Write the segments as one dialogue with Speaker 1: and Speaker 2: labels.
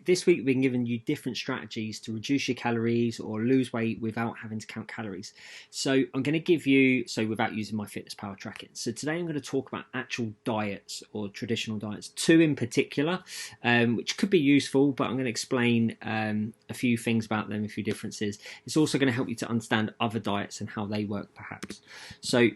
Speaker 1: this week we've been giving you different strategies to reduce your calories or lose weight without having to count calories. So I'm going to give you, without using my fitness power tracking. So today I'm going to talk about actual diets or traditional diets, two in particular, which could be useful, but I'm going to explain a few things about them, a few differences. It's also going to help you to understand other diets and how they work perhaps. So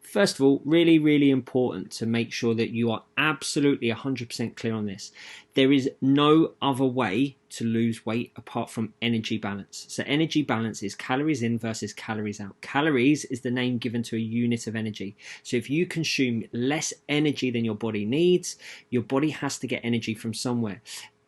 Speaker 1: first of all, really, really important to make sure that you are absolutely 100% clear on this. There is no other way to lose weight apart from energy balance. So energy balance is calories in versus calories out. Calories is the name given to a unit of energy. So if you consume less energy than your body needs, your body has to get energy from somewhere.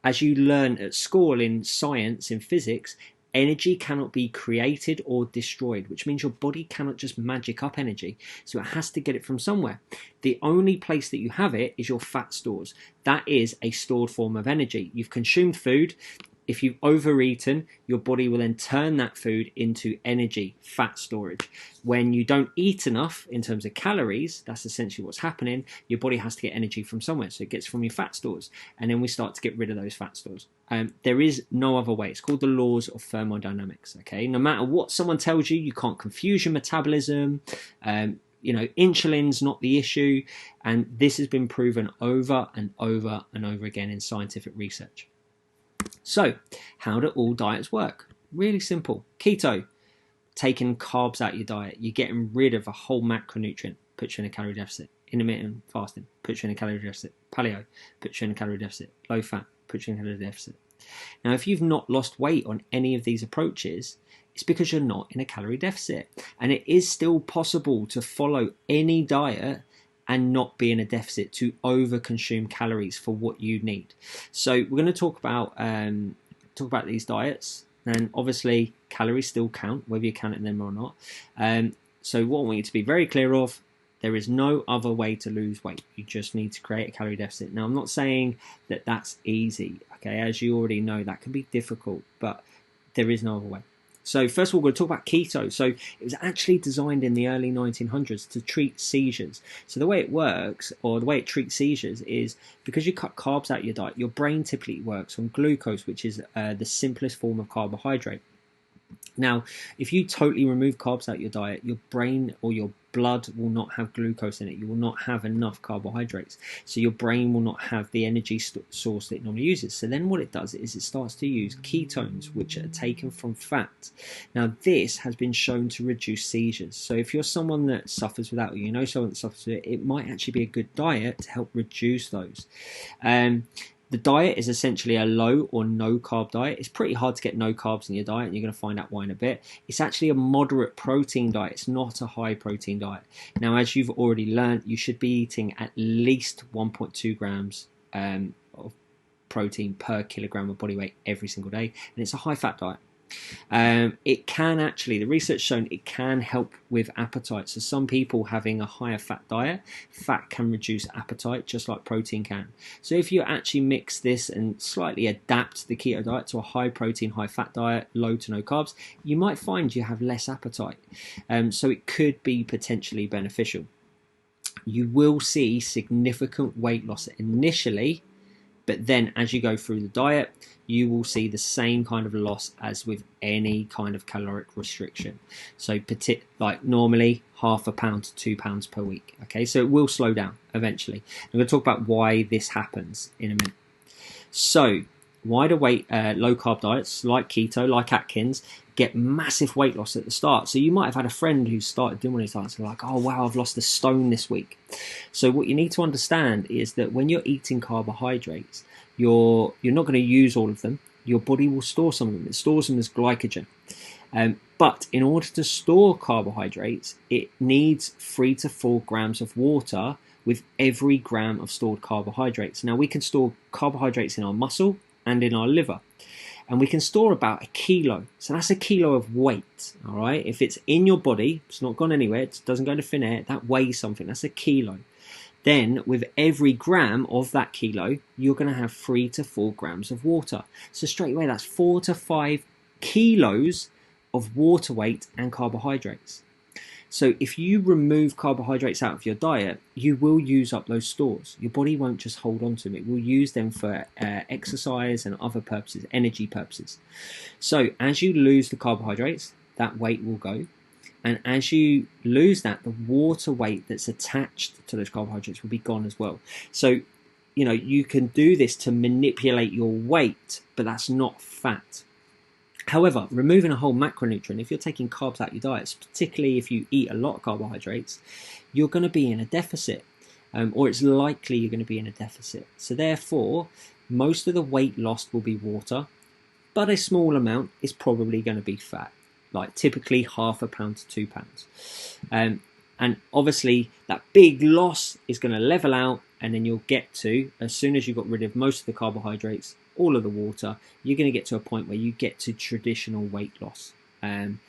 Speaker 1: As you learn at school in science, in physics, energy cannot be created or destroyed, which means your body cannot just magic up energy. So it has to get it from somewhere. The only place that you have it is your fat stores. That is a stored form of energy. You've consumed food. If you've overeaten, your body will then turn that food into energy, fat storage. When you don't eat enough in terms of calories, that's essentially what's happening. Your body has to get energy from somewhere, so it gets from your fat stores, and then we start to get rid of those fat stores. There is no other way. It's called the laws of thermodynamics. Okay, no matter what someone tells you, you can't confuse your metabolism. Insulin's not the issue, and this has been proven over and over and over again in scientific research. So, how do all diets work? Really simple. Keto, taking carbs out of your diet. You're getting rid of a whole macronutrient, puts you in a calorie deficit. Intermittent fasting, puts you in a calorie deficit. Paleo, puts you in a calorie deficit. Low fat, puts you in a calorie deficit. Now, if you've not lost weight on any of these approaches, it's because you're not in a calorie deficit. And it is still possible to follow any diet and not be in a deficit, to overconsume calories for what you need. So we're going to talk about these diets, and obviously calories still count, whether you're counting them or not. So what I want you to be very clear of, there is no other way to lose weight. You just need to create a calorie deficit. Now, I'm not saying that that's easy. Okay, as you already know, that can be difficult, but there is no other way. So first of all, we're going to talk about keto. So it was actually designed in the early 1900s to treat seizures. So the way it works, or the way it treats seizures, is because you cut carbs out of your diet, your brain typically works on glucose, which is the simplest form of carbohydrate. Now, if you totally remove carbs out of your diet, your brain or your blood will not have glucose in it. You will not have enough carbohydrates. So your brain will not have the energy source that it normally uses. So then what it does is it starts to use ketones, which are taken from fat. Now, this has been shown to reduce seizures. So if you're someone that suffers with that, or you know someone that suffers with it, it might actually be a good diet to help reduce those. The diet is essentially a low or no carb diet. It's pretty hard to get no carbs in your diet, and you're going to find out why in a bit. It's actually a moderate protein diet. It's not a high protein diet. Now, as you've already learned, you should be eating at least 1.2 grams of protein per kilogram of body weight every single day, and it's a high fat diet. It can actually, the research shown, it can help with appetite. So some people having a higher fat diet, fat can reduce appetite just like protein can. So if you actually mix this and slightly adapt the keto diet to a high protein, high fat diet, low to no carbs, you might find you have less appetite. So it could be potentially beneficial. You will see significant weight loss initially, but then as you go through the diet, you will see the same kind of loss as with any kind of caloric restriction. So like normally half a pound to 2 pounds per week. Okay, so it will slow down eventually. I'm going to talk about why this happens in a minute. So why do low carb diets like keto, like Atkins, get massive weight loss at the start? So you might have had a friend who started doing one of these diets and like, oh wow, I've lost a stone this week. So what you need to understand is that when you're eating carbohydrates, you're not going to use all of them. Your body will store some of them. It stores them as glycogen. But in order to store carbohydrates, it needs 3 to 4 grams of water with every gram of stored carbohydrates. Now, we can store carbohydrates in our muscle and in our liver, and we can store about 1 kilo. So that's 1 kilo of weight. All right, if it's in your body, it's not gone anywhere, it doesn't go into thin air, that weighs something. That's 1 kilo. Then with every gram of that kilo, you're going to have 3 to 4 grams of water. So straight away, that's 4 to 5 kilos of water weight and carbohydrates. So if you remove carbohydrates out of your diet, you will use up those stores. Your body won't just hold on to them. It will use them for exercise and other purposes, energy purposes. So as you lose the carbohydrates, that weight will go. And as you lose that, the water weight that's attached to those carbohydrates will be gone as well. So, you can do this to manipulate your weight, but that's not fat. However, removing a whole macronutrient, if you're taking carbs out of your diet, particularly if you eat a lot of carbohydrates, you're going to be in a deficit, or it's likely you're going to be in a deficit. So therefore, most of the weight lost will be water, but a small amount is probably going to be fat, like typically 1/2 pound to 2 pounds. And obviously that big loss is going to level out, and then you'll get to, as soon as you've got rid of most of the carbohydrates, all of the water, you're going to get to a point where you get to traditional weight loss. And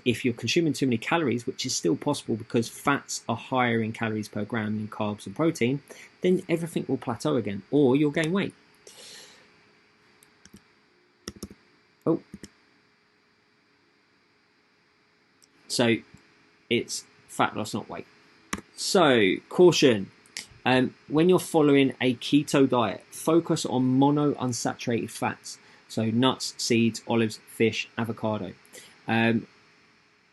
Speaker 1: if you're consuming too many calories, which is still possible because fats are higher in calories per gram than carbs and protein, then everything will plateau again, or you'll gain weight. Oh. So it's fat loss, not weight. So, caution. When you're following a keto diet, focus on monounsaturated fats. So nuts, seeds, olives, fish, avocado. I'm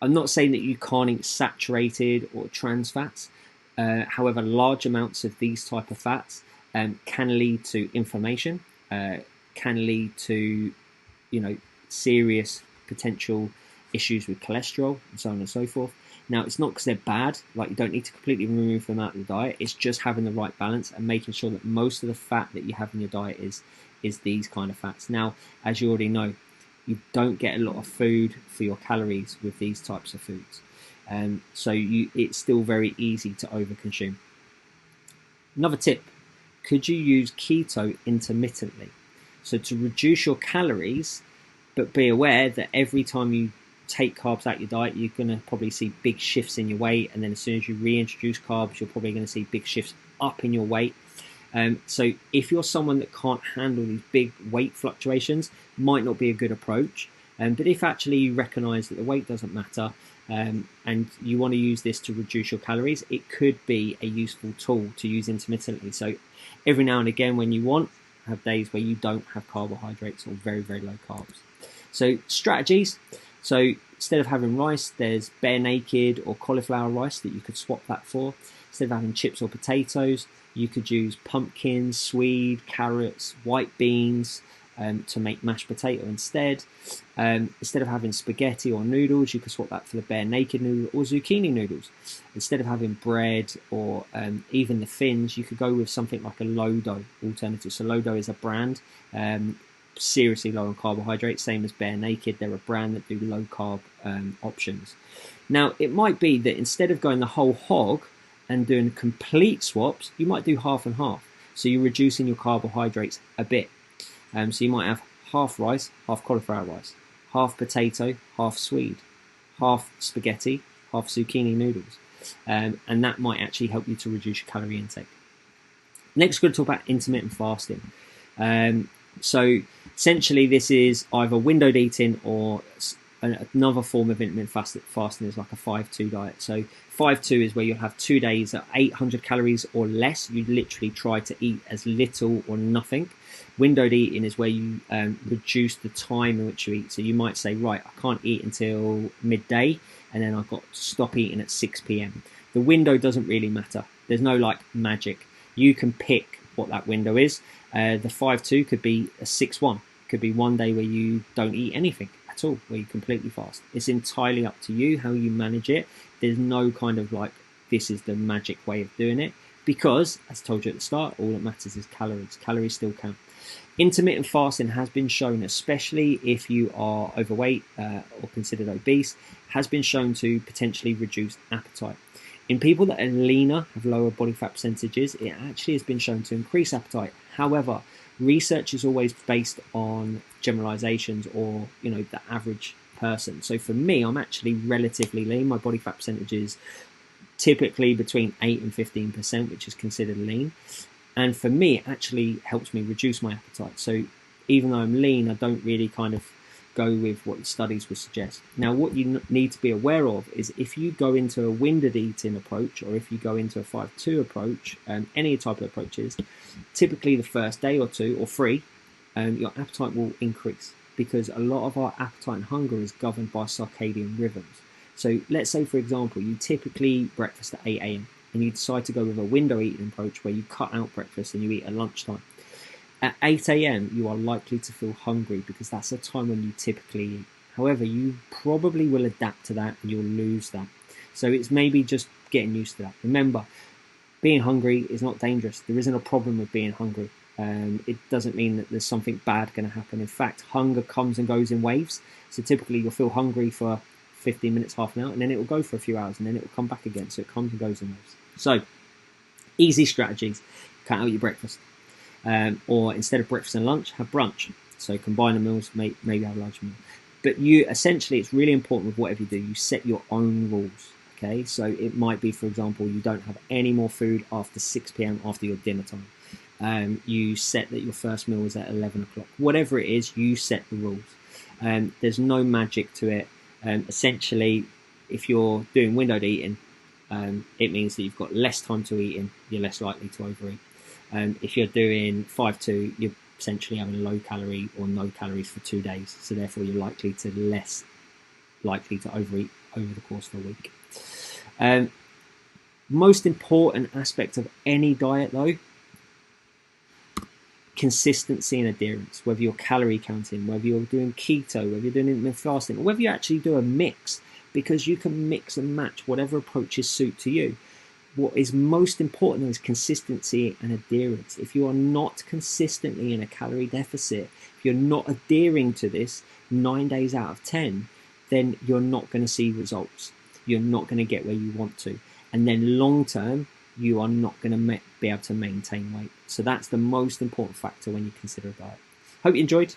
Speaker 1: not saying that you can't eat saturated or trans fats. However, large amounts of these type of fats can lead to inflammation, can lead to, serious potential issues with cholesterol and so on and so forth. Now, it's not because they're bad, like you don't need to completely remove them out of the diet. It's just having the right balance and making sure that most of the fat that you have in your diet is these kind of fats. Now, as you already know, you don't get a lot of food for your calories with these types of foods. So it's still very easy to overconsume. Another tip, could you use keto intermittently? So to reduce your calories, but be aware that every time you take carbs out your diet, you're going to probably see big shifts in your weight, and then as soon as you reintroduce carbs, you're probably going to see big shifts up in your weight. So if you're someone that can't handle these big weight fluctuations, might not be a good approach. But if actually you recognize that the weight doesn't matter, and you want to use this to reduce your calories, it could be a useful tool to use intermittently. So every now and again, when you want, have days where you don't have carbohydrates or very, very low carbs. So strategies. So instead of having rice, there's bare naked or cauliflower rice that you could swap that for. Instead of having chips or potatoes, you could use pumpkins, swede, carrots, white beans to make mashed potato instead. Instead of having spaghetti or noodles, you could swap that for the bare naked noodle or zucchini noodles. Instead of having bread or even the fins, you could go with something like a low dough alternative. So low dough is a brand. Seriously low on carbohydrates, same as bare naked. They're a brand that do low carb options. Now, it might be that instead of going the whole hog and doing complete swaps, you might do half and half. So you're reducing your carbohydrates a bit. So you might have half rice, half cauliflower rice, half potato, half swede, half spaghetti, half zucchini noodles. And that might actually help you to reduce your calorie intake. Next, we're going to talk about intermittent fasting. So essentially, this is either windowed eating or another form of intermittent fasting is like a 5-2 diet. So 5-2 is where you'll have 2 days at 800 calories or less. You literally try to eat as little or nothing. Windowed eating is where you reduce the time in which you eat. So you might say, right, I can't eat until midday, and then I've got to stop eating at 6 p.m. The window doesn't really matter. There's no like magic. You can pick what that window is. The 5-2 could be a 6-1. Could be one day where you don't eat anything at all, where you completely fast. It's entirely up to you how you manage it. There's no kind of like, this is the magic way of doing it, because, as I told you at the start, all that matters is calories. Calories still count. Intermittent fasting has been shown, especially if you are overweight or considered obese, has been shown to potentially reduce appetite. In people that are leaner, have lower body fat percentages, it actually has been shown to increase appetite. However, research is always based on generalizations or, the average person. So for me, I'm actually relatively lean. My body fat percentage is typically between 8 and 15%, which is considered lean. And for me, it actually helps me reduce my appetite. So even though I'm lean, I don't really kind of go with what the studies would suggest. Now, what you need to be aware of is if you go into a winded eating approach, or if you go into a 5-2 approach, any type of approaches, typically the first day or two or three, your appetite will increase, because a lot of our appetite and hunger is governed by circadian rhythms. So let's say, for example, you typically eat breakfast at 8 a.m. and you decide to go with a window eating approach where you cut out breakfast and you eat at lunchtime. At 8 a.m. you are likely to feel hungry because that's the time when you typically eat. However, you probably will adapt to that and you'll lose that. So it's maybe just getting used to that. Remember, being hungry is not dangerous. There isn't a problem with being hungry. It doesn't mean that there's something bad going to happen. In fact, hunger comes and goes in waves. So typically you'll feel hungry for 15 minutes, half an hour, and then it will go for a few hours, and then it will come back again. So it comes and goes in waves. So easy strategies: cut out your breakfast, or instead of breakfast and lunch, have brunch. So combine the meals, maybe have a lunch meal. But you essentially, it's really important with whatever you do, you set your own rules. Okay, so it might be, for example, you don't have any more food after 6 p.m. after your dinner time. You set that your first meal is at 11 o'clock. Whatever it is, you set the rules. There's no magic to it. Essentially, if you're doing windowed eating, it means that you've got less time to eat in, you're less likely to overeat. If you're doing 5-2, you're essentially having low calorie or no calories for 2 days, so therefore you're less likely to overeat over the course of a week. Most important aspect of any diet, though, consistency and adherence. Whether you're calorie counting, whether you're doing keto, whether you're doing intermittent fasting, or whether you actually do a mix, because you can mix and match whatever approaches suit to you. What is most important is consistency and adherence. If you are not consistently in a calorie deficit, if you're not adhering to this 9 days out of 10, then you're not going to see results. You're not going to get where you want to. And then long term, you are not going to be able to maintain weight. So that's the most important factor when you consider a diet. Hope you enjoyed.